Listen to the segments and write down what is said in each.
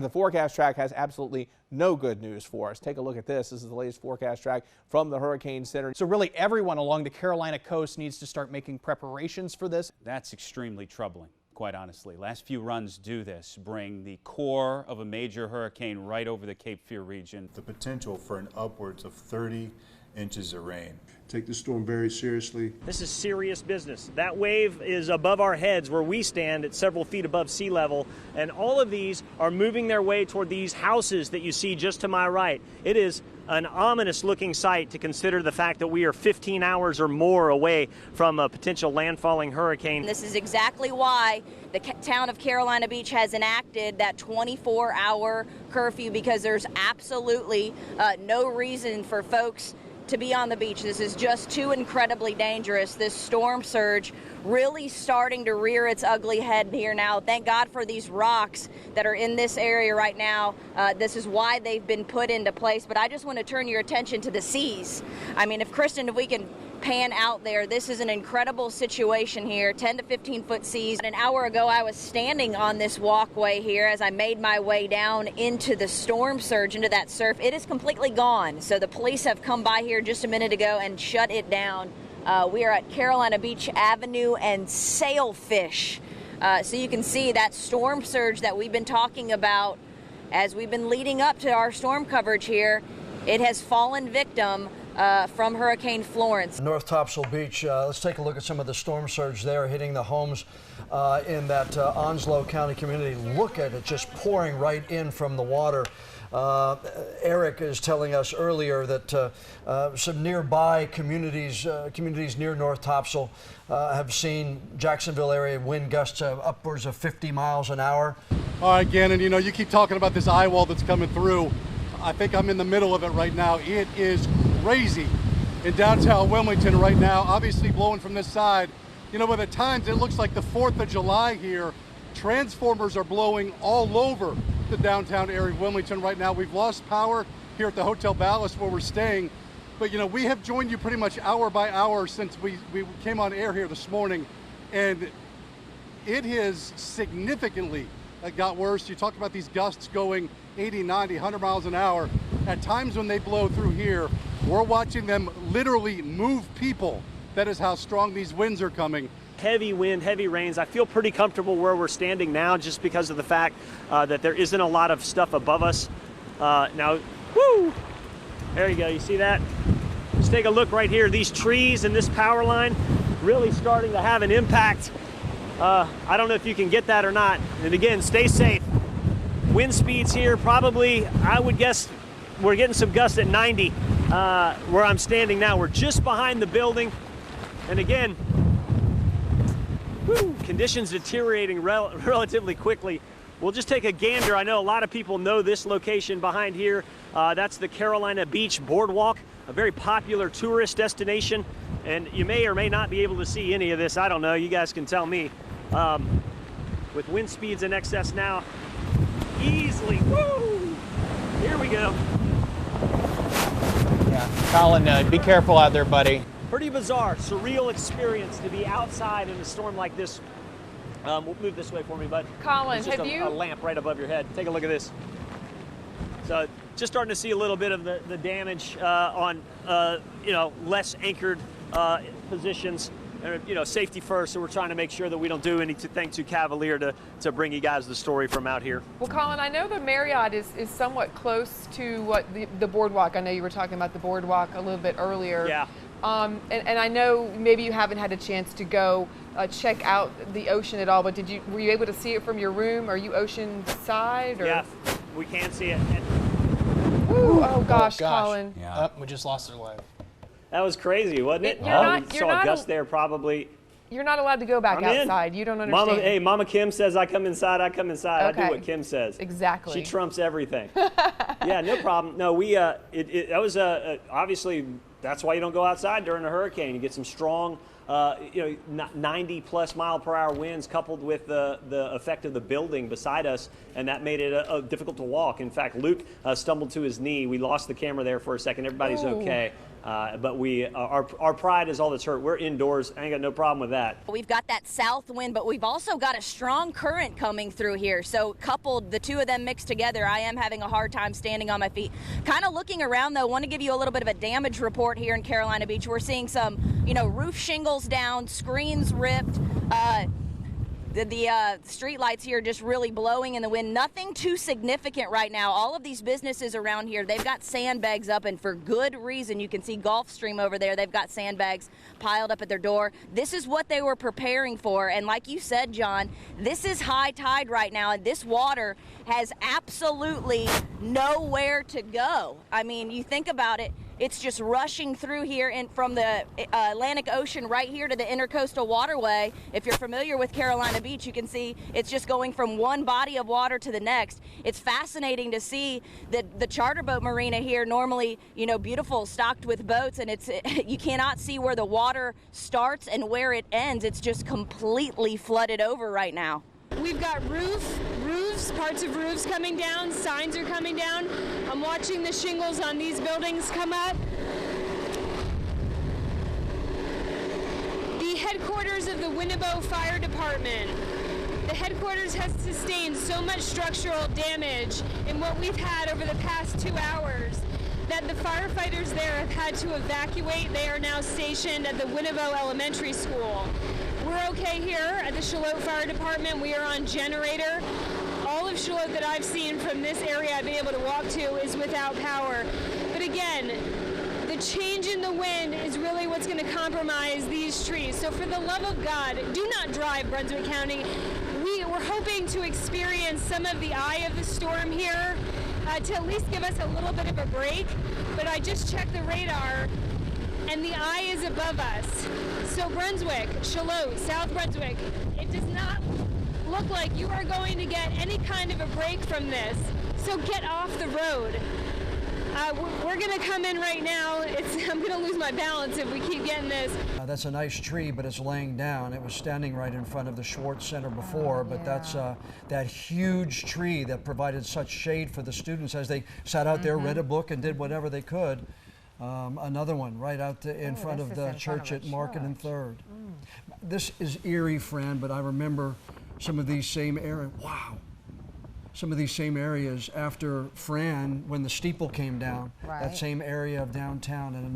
The forecast track has absolutely no good news for us. Take a look at this. This is the latest forecast track from the Hurricane Center. So really everyone along the Carolina coast needs to start making preparations for this. That's extremely troubling, quite honestly. Last few runs do this, bring the core of a major hurricane right over the Cape Fear region. The potential for an upwards of 30 inches of rain. Take the storm very seriously. This is serious business. That wave is above our heads where we stand at several feet above sea level, and all of these are moving their way toward these houses that you see just to my right. It is an ominous looking sight to consider the fact that we are 15 hours or more away from a potential landfalling hurricane. This is exactly why the town of Carolina Beach has enacted that 24-hour curfew, because there's absolutely no reason for folks to be on the beach. This is just too incredibly dangerous. This storm surge really starting to rear its ugly head here now. Thank God for these rocks that are in this area right now. This is why they've been put into place. But I just want to turn your attention to the seas. I mean, if we can pan out there, this is an incredible situation here. 10 to 15 foot seas. An hour ago I was standing on this walkway here as I made my way down into the storm surge, into that surf. It is completely gone. So the police have come by here just a minute ago and shut it down. We are at Carolina Beach Avenue and Sailfish. So you can see that storm surge that we've been talking about as we've been leading up to our storm coverage here. It has fallen victim from Hurricane Florence. North Topsail Beach, let's take a look at some of the storm surge there hitting the homes in that Onslow County community. Look at it just pouring right in from the water. Eric is telling us earlier that some nearby communities near North Topsail have seen Jacksonville area wind gusts of upwards of 50 miles an hour. All right, Gannon, you know, you keep talking about this eye wall that's coming through. I think I'm in the middle of it right now. It is crazy in downtown Wilmington right now, obviously blowing from this side. You know, by the times it looks like the 4th of July here. Transformers are blowing all over the downtown area of Wilmington right now. We've lost power here at the Hotel Ballast where we're staying. But, you know, we have joined you pretty much hour by hour since we came on air here this morning. And it has significantly got worse. You talk about these gusts going 80, 90, 100 miles an hour. At times when they blow through here, we're watching them literally move people. That is how strong these winds are coming. Heavy wind, heavy rains. I feel pretty comfortable where we're standing now just because of the fact that there isn't a lot of stuff above us. Now, woo! There you go, you see that? Just take a look right here. These trees and this power line really starting to have an impact. I don't know if you can get that or not. And again, stay safe. Wind speeds here probably, I would guess, we're getting some gusts at 90 where I'm standing now. We're just behind the building. And again, conditions deteriorating relatively quickly. We'll just take a gander. I know a lot of people know this location behind here. That's the Carolina Beach Boardwalk, a very popular tourist destination. And you may or may not be able to see any of this. I don't know. You guys can tell me. With wind speeds in excess now, easily. Woo! Here we go. Yeah, Colin, be careful out there, buddy. Pretty bizarre, surreal experience to be outside in a storm like this. We'll move this way for me, bud. Colin, have you? A lamp right above your head. Take a look at this. So, just starting to see a little bit of the damage on, you know, less anchored positions. You know, safety first, so we're trying to make sure that we don't do anything too cavalier to bring you guys the story from out here. Well, Colin, I know the Marriott is somewhat close to what the boardwalk. I know you were talking about the boardwalk a little bit earlier. Yeah. And I know maybe you haven't had a chance to go check out the ocean at all, but were you able to see it from your room? Are you ocean side? Or? Yeah, we can see it. Ooh, oh gosh, Colin. Yeah. We just lost our life. That was crazy, wasn't it? You're saw a gust there probably. You're not allowed to go back outside. You don't understand. Mama Kim says I come inside, I come inside. Okay. I do what Kim says. Exactly. She trumps everything. Yeah, no problem. No, that was obviously, that's why you don't go outside during a hurricane. You get some strong you know, 90+ mile-per-hour winds coupled with the effect of the building beside us, and that made it difficult to walk. In fact, Luke stumbled to his knee. We lost the camera there for a second. Everybody's okay. But our pride is all that's hurt. We're indoors. I ain't got no problem with that. We've got that south wind, but we've also got a strong current coming through here. So coupled, the two of them mixed together, I am having a hard time standing on my feet. Kind of looking around, though, want to give you a little bit of a damage report here in Carolina Beach. We're seeing some, you know, roof shingles down, screens ripped. The street lights here just really blowing in the wind. Nothing too significant right now. All of these businesses around here, they've got sandbags up, and for good reason. You can see Gulfstream over there. They've got sandbags piled up at their door. This is what they were preparing for. And like you said, John, this is high tide right now, and this water has absolutely nowhere to go. I mean, you think about it. It's just rushing through here from the Atlantic Ocean right here to the Intercoastal Waterway. If you're familiar with Carolina Beach, you can see it's just going from one body of water to the next. It's fascinating to see the charter boat marina here, normally, you know, beautiful, stocked with boats, and you cannot see where the water starts and where it ends. It's just completely flooded over right now. We've got roofs, parts of roofs coming down, signs are coming down. I'm watching the shingles on these buildings come up. The headquarters of the Winnebago Fire Department. The headquarters has sustained so much structural damage in what we've had over the past 2 hours that the firefighters there have had to evacuate. They are now stationed at the Winnebago Elementary School. We're okay here at the Charlotte Fire Department. We are on generator. All of Charlotte that I've seen from this area I've been able to walk to is without power. But again, the change in the wind is really what's going to compromise these trees. So for the love of God, do not drive Brunswick County. We're hoping to experience some of the eye of the storm here to at least give us a little bit of a break. But I just checked the radar, and the eye is above us. So Brunswick, Charlotte, South Brunswick, it does not look like you are going to get any kind of a break from this. So get off the road. We're going to come in right now. I'm going to lose my balance if we keep getting this. That's a nice tree, but it's laying down. It was standing right in front of the Schwartz Center before, but that's that huge tree that provided such shade for the students as they sat out there, read a book, and did whatever they could. Another one right out in front of the church at Market and Third. This is eerie, Fran, but I remember some of these same areas. Wow. Some of these same areas after Fran, when the steeple came down, that same area of downtown, and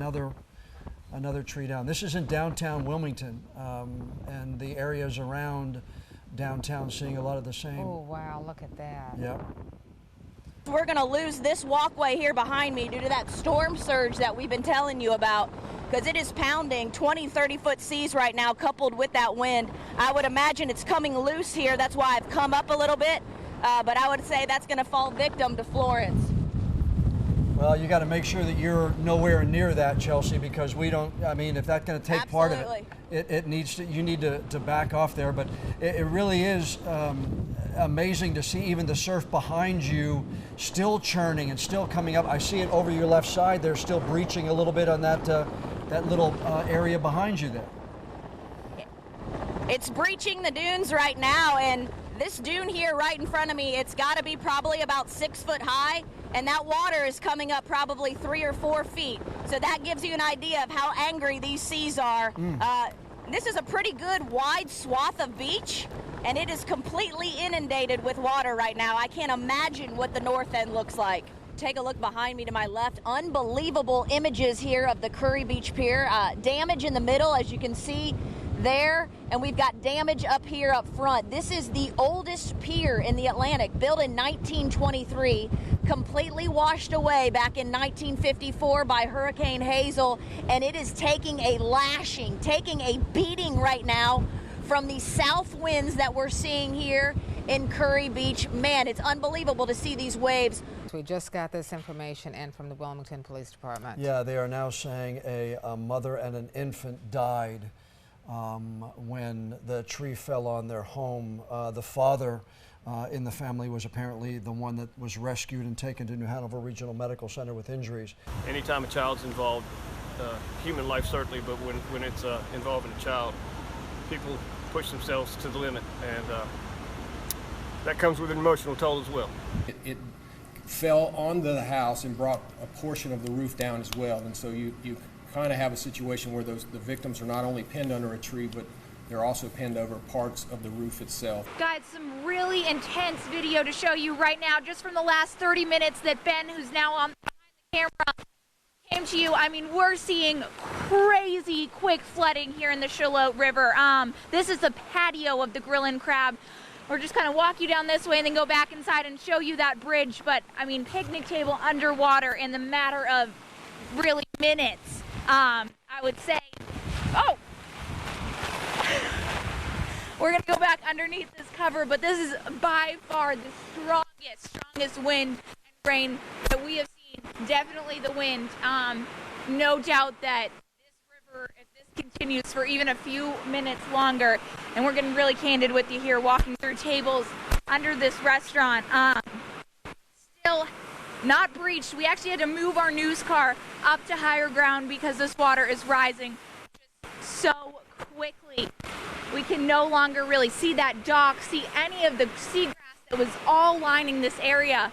another tree down. This is in downtown Wilmington, and the areas around downtown seeing a lot of the same. Oh, wow, look at that. Yep. We're going to lose this walkway here behind me due to that storm surge that we've been telling you about, because it is pounding 20, 30-foot seas right now, coupled with that wind. I would imagine it's coming loose here. That's why I've come up a little bit, but I would say that's going to fall victim to Florence. Well, you got to make sure that you're nowhere near that, Chelsea, because we don't, I mean, if that's going to take part of it, it needs to, you need to back off there. But it really is amazing to see even the surf behind you still churning and still coming up. I see it over your left side. They're still breaching a little bit on that, that little area behind you there. It's breaching the dunes right now, and this dune here right in front of me, it's got to be probably about 6 foot high, and that water is coming up probably 3 or 4 feet. So that gives you an idea of how angry these seas are. This is a pretty good wide swath of beach, and it is completely inundated with water right now. I can't imagine what the north end looks like. Take a look behind me to my left. Unbelievable images here of the Curry Beach Pier. Damage in the middle, as you can see there, and we've got damage up here up front. This is the oldest pier in the Atlantic, built in 1923, completely washed away back in 1954 by Hurricane Hazel, and it is taking a lashing, taking a beating right now from the south winds that we're seeing here in Curry Beach. Man, it's unbelievable to see these waves. We just got this information in from the Wilmington Police Department. Yeah, they are now saying a mother and an infant died when the tree fell on their home. The father in the family was apparently the one that was rescued and taken to New Hanover Regional Medical Center with injuries. Anytime a child's involved, human life certainly, but when it's involving a child, people push themselves to the limit, and that comes with an emotional toll as well. It fell onto the house and brought a portion of the roof down as well, and so you kind of have a situation where the victims are not only pinned under a tree, but they're also pinned over parts of the roof itself. Got some really intense video to show you right now, just from the last 30 minutes that Ben, who's now on behind the camera, came to you. I mean, we're seeing crazy quick flooding here in the Shallotte River. This is the patio of the Grill and Crab. We're just kind of walk you down this way and then go back inside and show you that bridge. But I mean, picnic table underwater in the matter of really minutes. I would say, oh, we're gonna go back underneath this cover, but this is by far the strongest wind and rain that we have seen. Definitely the wind. No doubt that this river, if this continues for even a few minutes longer, and we're getting really candid with you here, walking through tables under this restaurant, still not breached. We actually had to move our news car up to higher ground because this water is rising just so quickly. We can no longer really see that dock, see any of the seagrass that was all lining this area.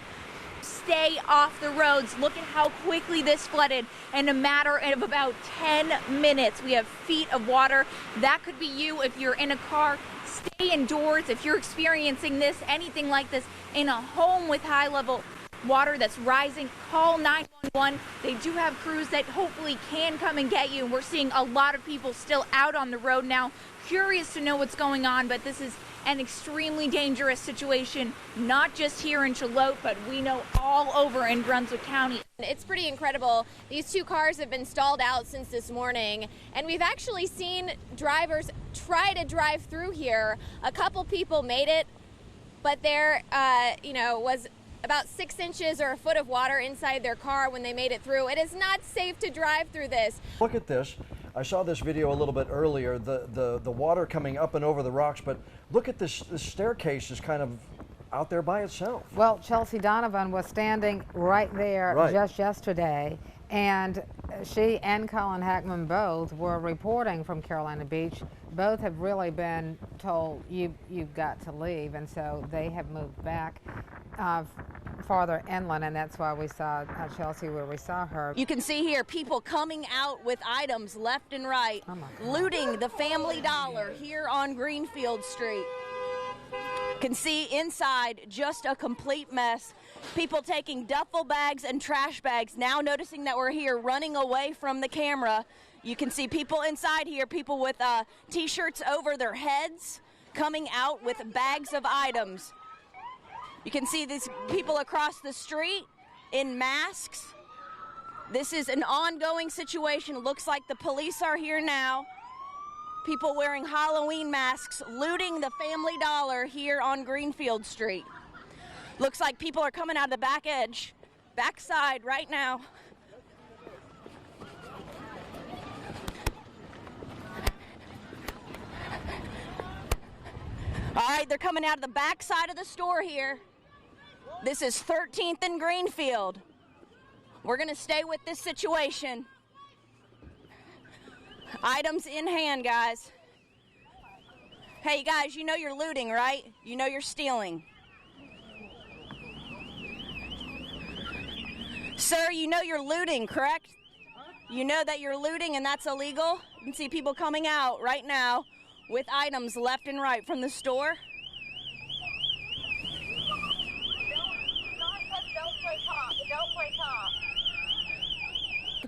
Stay off the roads. Look at how quickly this flooded in a matter of about 10 minutes. We have feet of water. That could be you if you're in a car. Stay indoors if you're experiencing this, anything like this, in a home with high level water that's rising. Call 911. They do have crews that hopefully can come and get you. We're seeing a lot of people still out on the road now, curious to know what's going on, but this is an extremely dangerous situation, not just here in Shallotte, but we know all over in Brunswick County. It's pretty incredible. These two cars have been stalled out since this morning, and we've actually seen drivers try to drive through here. A couple people made it, but there, was about 6 inches or a foot of water inside their car when they made it through. It is not safe to drive through this. Look at this. I saw this video a little bit earlier, the water coming up and over the rocks, but look at this staircase is kind of out there by itself. Well, Chelsea Donovan was standing right there just yesterday, and she and Colin Hackman both were reporting from Carolina Beach. Both have really been told you've got to leave, and so they have moved back farther inland, and that's why we saw Chelsea where we saw her. You can see here people coming out with items left and right, looting the Family Dollar here on Greenfield Street. Can see inside just a complete mess. People taking duffel bags and trash bags, now noticing that we're here, running away from the camera. You can see people inside here, people with t-shirts over their heads, coming out with bags of items. You can see these people across the street in masks. This is an ongoing situation. Looks like the police are here now. People wearing Halloween masks, looting the Family Dollar here on Greenfield Street. Looks like people are coming out of the backside right now. All right, they're coming out of the backside of the store here. This is 13th and Greenfield. We're gonna stay with this situation. Items in hand, guys. Hey guys, you know you're looting, right? You know you're stealing. Sir, you know you're looting, correct? You know that you're looting and that's illegal? You can see people coming out right now with items left and right from the store.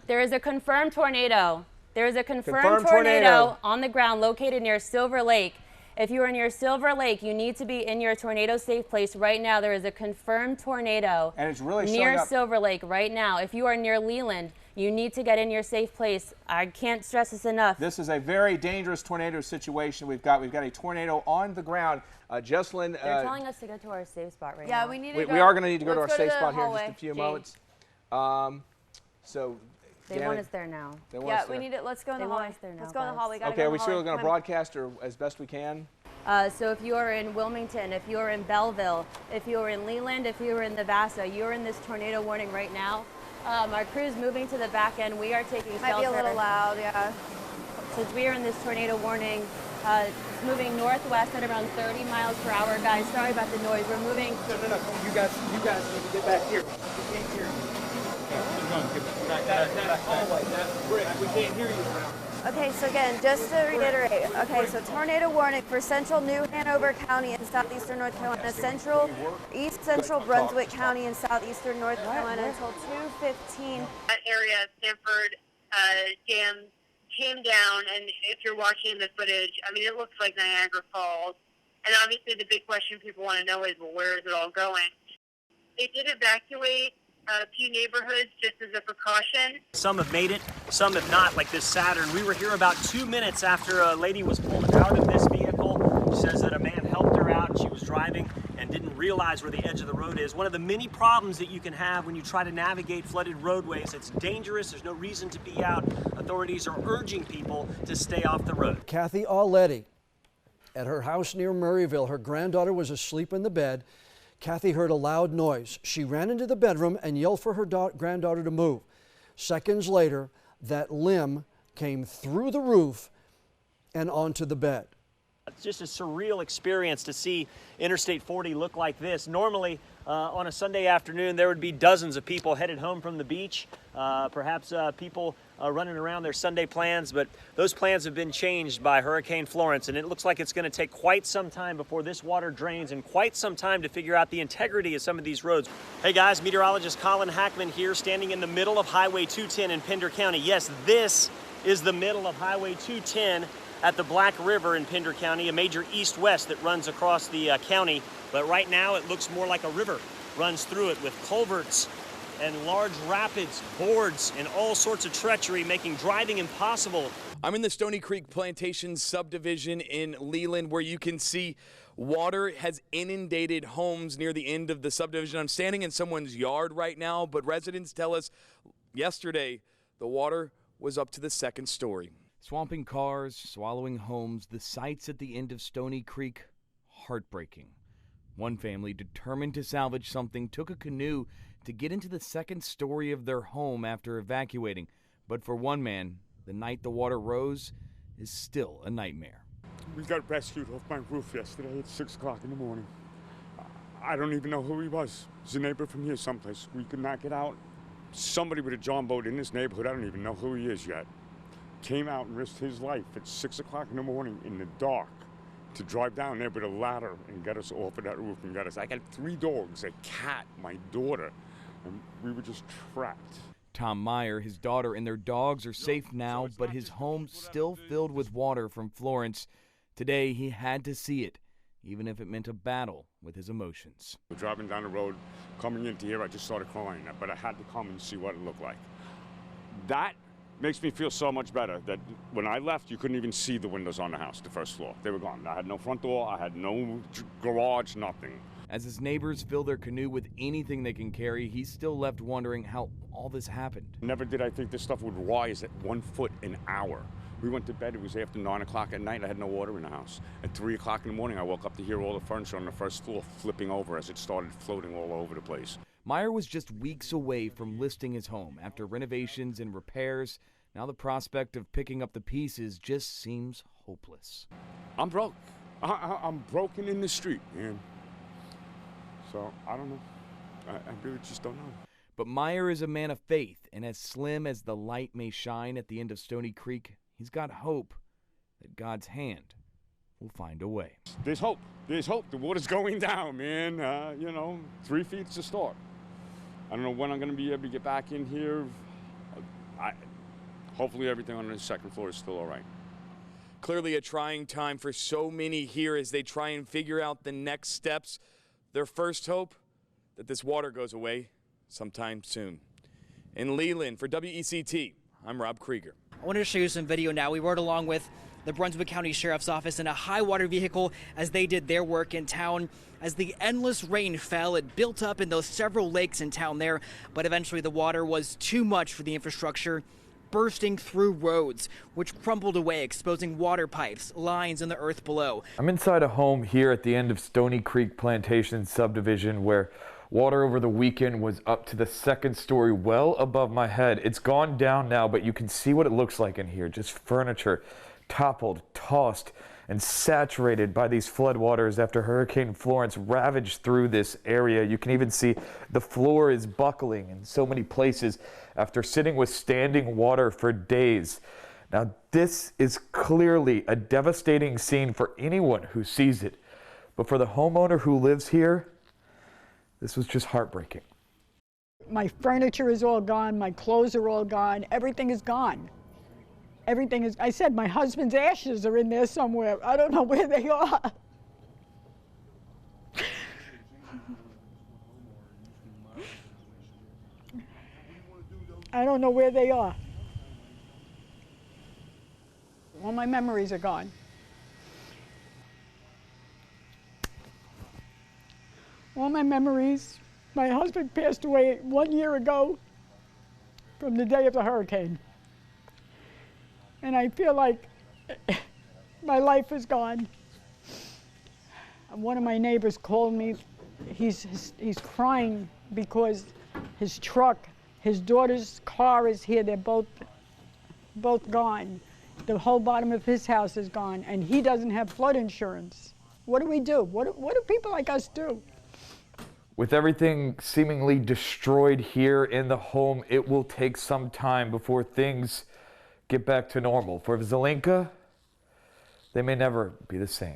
There is a confirmed tornado. There is a confirmed tornado on the ground located near Silver Lake. If you are near Silver Lake, you need to be in your tornado safe place right now. There is a confirmed tornado and it's really near Silver Lake right now. If you are near Leland, you need to get in your safe place. I can't stress this enough. This is a very dangerous tornado situation. We've got a tornado on the ground. Jesselyn, they're telling us to go to our safe spot right now. Yeah, we need to go. We are going to need to go to our safe spot here in just a few moments. They want us there now. Yeah, we need it. Let's go in the hallway. Let's go in the hallway. Okay, are we still going to broadcast or as best we can? So if you are in Wilmington, if you are in Belleville, if you are in Leland, if you are in Navassa, you're in this tornado warning right now. Our crew's moving to the back end. We are taking shelter. Might be a little loud, yeah. Since we are in this tornado warning, it's moving northwest at around 30 miles per hour. Guys, sorry about the noise. We're moving. No. You guys need to get back here. We can't hear you. That brick. We can't hear you now. Okay, so again, just to reiterate, okay, so tornado warning for central New Hanover County in southeastern North Carolina, east central Brunswick County in southeastern North Carolina until 2:15. That area of Sanford Dam came down, and if you're watching the footage, I mean, it looks like Niagara Falls. And obviously the big question people want to know is, well, where is it all going? They did evacuate a few neighborhoods just as a precaution. Some have made it, some have not, like this Saturn. We were here about 2 minutes after a lady was pulled out of this vehicle. She says that a man helped her out. She was driving and didn't realize where the edge of the road is. One of the many problems that you can have when you try to navigate flooded roadways. It's dangerous. There's no reason to be out. Authorities are urging people to stay off the road. Kathy Auletti at her house near Murrayville. Her granddaughter was asleep in the bed. Kathy heard a loud noise. She ran into the bedroom and yelled for her granddaughter to move. Seconds later, that limb came through the roof and onto the bed. It's just a surreal experience to see Interstate 40 look like this. Normally, on a Sunday afternoon, there would be dozens of people headed home from the beach, perhaps people running around their Sunday plans, but those plans have been changed by Hurricane Florence, and it looks like it's going to take quite some time before this water drains and quite some time to figure out the integrity of some of these roads. Hey guys, meteorologist Colin Hackman here, standing in the middle of Highway 210 in Pender County. Yes, this is the middle of Highway 210 at the Black River in Pender County, a major east-west that runs across the county. But right now it looks more like a river runs through it with culverts and large rapids, boards, and all sorts of treachery, making driving impossible. I'm in the Stony Creek Plantation subdivision in Leland, where you can see water has inundated homes near the end of the subdivision. I'm standing in someone's yard right now, but residents tell us yesterday the water was up to the second story. Swamping cars, swallowing homes, the sights at the end of Stony Creek, heartbreaking. One family, determined to salvage something, took a canoe to get into the second story of their home after evacuating. But for one man, the night the water rose is still a nightmare. We got rescued off my roof yesterday at 6 o'clock in the morning. I don't even know who he was. He's a neighbor from here someplace. We could not get out. Somebody with a John boat in this neighborhood, I don't even know who he is yet, came out and risked his life at 6 o'clock in the morning in the dark to drive down there with a ladder and get us off of that roof and get us. I got 3 dogs, a cat, my daughter, and we were just trapped. Tom Meyer, his daughter, and their dogs are safe now, but his home still filled with water from Florence. Today, he had to see it, even if it meant a battle with his emotions. Driving down the road, coming into here, I just started crying, but I had to come and see what it looked like. That makes me feel so much better that when I left, you couldn't even see the windows on the house, the first floor. They were gone. I had no front door, I had no garage, nothing. As his neighbors fill their canoe with anything they can carry, he's still left wondering how all this happened. Never did I think this stuff would rise at 1 foot an hour. We went to bed, it was after 9 o'clock at night, I had no water in the house. At 3 o'clock in the morning, I woke up to hear all the furniture on the first floor flipping over as it started floating all over the place. Meyer was just weeks away from listing his home. After renovations and repairs, now the prospect of picking up the pieces just seems hopeless. I'm broke. I'm broken in the street, man. So, I don't know. I really just don't know. But Meyer is a man of faith, and as slim as the light may shine at the end of Stony Creek, he's got hope that God's hand will find a way. There's hope. There's hope. The water's going down, man. 3 feet's a start. I don't know when I'm going to be able to get back in here. Hopefully everything on the second floor is still all right. Clearly a trying time for so many here as they try and figure out the next steps. Their first hope, that this water goes away sometime soon. In Leland, for WECT, I'm Rob Krieger. I wanted to show you some video now. We rode along with the Brunswick County Sheriff's Office in a high water vehicle as they did their work in town. As the endless rain fell, it built up in those several lakes in town there, but eventually the water was too much for the infrastructure. bursting through roads, which crumbled away, exposing water pipes, lines in the earth below. I'm inside a home here at the end of Stony Creek Plantation subdivision where water over the weekend was up to the second story, well above my head. It's gone down now, but you can see what it looks like in here. Just furniture toppled, tossed, and saturated by these floodwaters after Hurricane Florence ravaged through this area. You can even see the floor is buckling in so many places after sitting with standing water for days. Now, this is clearly a devastating scene for anyone who sees it, but for the homeowner who lives here, this was just heartbreaking. My furniture is all gone, my clothes are all gone, everything is gone. Everything is, I said my husband's ashes are in there somewhere. I don't know where they are. I don't know where they are. All my memories are gone. All my memories. My husband passed away 1 year ago from the day of the hurricane. And I feel like my life is gone. One of my neighbors called me. He's crying because his truck, his daughter's car is here. They're both gone. The whole bottom of his house is gone, and he doesn't have flood insurance. What do we do? What do people like us do? With everything seemingly destroyed here in the home, it will take some time before things get back to normal. For Zelenka, they may never be the same.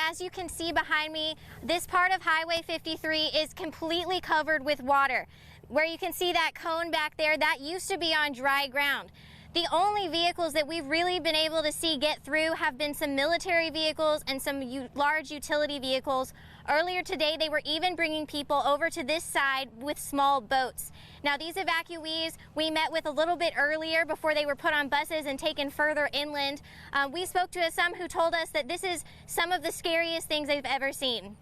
As you can see behind me, this part of Highway 53 is completely covered with water. Where you can see that cone back there, that used to be on dry ground. The only vehicles that we've really been able to see get through have been some military vehicles and some large utility vehicles. Earlier today, they were even bringing people over to this side with small boats. Now, these evacuees we met with a little bit earlier before they were put on buses and taken further inland. We spoke to some who told us that this is some of the scariest things they've ever seen.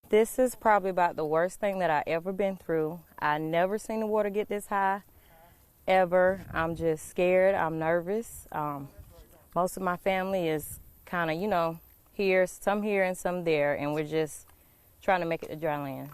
This is probably about the worst thing that I ever been through. I never seen the water get this high, ever. I'm just scared. I'm nervous. Most of my family is kind of, here and some there, and we're just trying to make it to dry land.